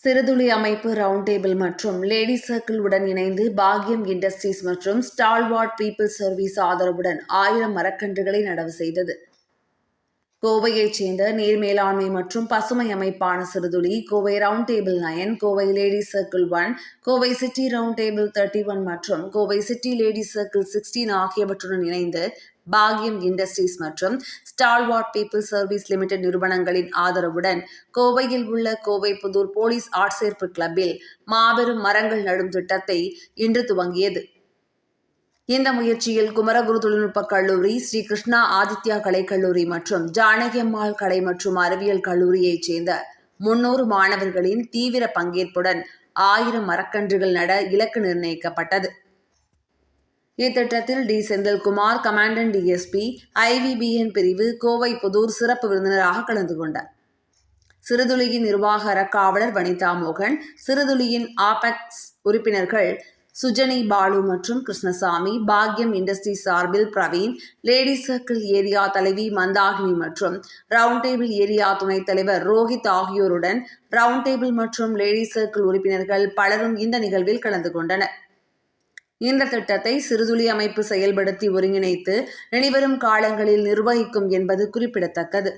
சிறுதுளி அமைப்பு round table மற்றும் lady circle உடன் இணைந்து பாக்யம் இண்டஸ்ட்ரீஸ் மற்றும் ஸ்டால்வார்ட் பீப்பிள் சர்வீஸ் ஆதரவுடன் 1000 மரக்கன்றுகளை நடவு செய்தது. கோவையைச் சேர்ந்த நீர் மேலாண்மை மற்றும் பசுமை அமைப்பான Siruthuli, Kovai round table 9, Kovai lady circle 1, Kovai city round table 31 மற்றும் கோவை சிட்டி லேடி சர்க்கிள் 16 ஆகியவற்றுடன் இணைந்து பாக்யம் இண்டஸ்ட்ரீஸ் மற்றும் ஸ்டால்வார்ட் பீப்பிள் சர்வீஸ் லிமிடெட் நிறுவனங்களின் ஆதரவுடன் கோவையில் உள்ள கோவை புதூர் போலீஸ் ஆட்சேர்ப்பு கிளப்பில் மாபெரும் மரங்கள் நடும் திட்டத்தை இன்று துவங்கியது. இந்த முயற்சியில் குமரகுரு தொழில்நுட்ப கல்லூரி, ஸ்ரீ கிருஷ்ணா ஆதித்யா கலைக்கல்லூரி மற்றும் ஜானகியம்மாள் கலை மற்றும் அறிவியல் கல்லூரியைச் சேர்ந்த 300 மாணவர்களின் தீவிர பங்கேற்புடன் 1000 மரக்கன்றுகள் நட இலக்கு நிர்ணயிக்கப்பட்டது. இத்திட்டத்தில் T. Senthilkumar, commandant DSP, IVBN பிரிவு, கோவை புதூர் சிறப்பு விருந்தினராக கலந்து கொண்டார். சிறுதுளியின் நிர்வாக அறக்காவலர் வனிதா மோகன், சிறுதுளியின் ஆபெக்ஸ் உறுப்பினர்கள் சுஜனி, பாலு மற்றும் கிருஷ்ணசாமி, பாக்யம் இண்டஸ்ட்ரீஸ் சார்பில் பிரவீன், லேடி சர்க்கிள் ஏரியா தலைவி மந்தாகினி மற்றும் ரவுண்ட் டேபிள் ஏரியா துணைத் தலைவர் ரோஹித் ஆகியோருடன் ரவுண்ட் டேபிள் மற்றும் லேடி சர்க்கிள் உறுப்பினர்கள் பலரும் இந்த நிகழ்வில் கலந்து கொண்டனர். இந்த திட்டத்தை சிறுதுளி அமைப்பு செயல்படுத்தி ஒருங்கிணைத்து இனிவரும் காலங்களில் நிர்வகிக்கும் என்பது குறிப்பிடத்தக்கது.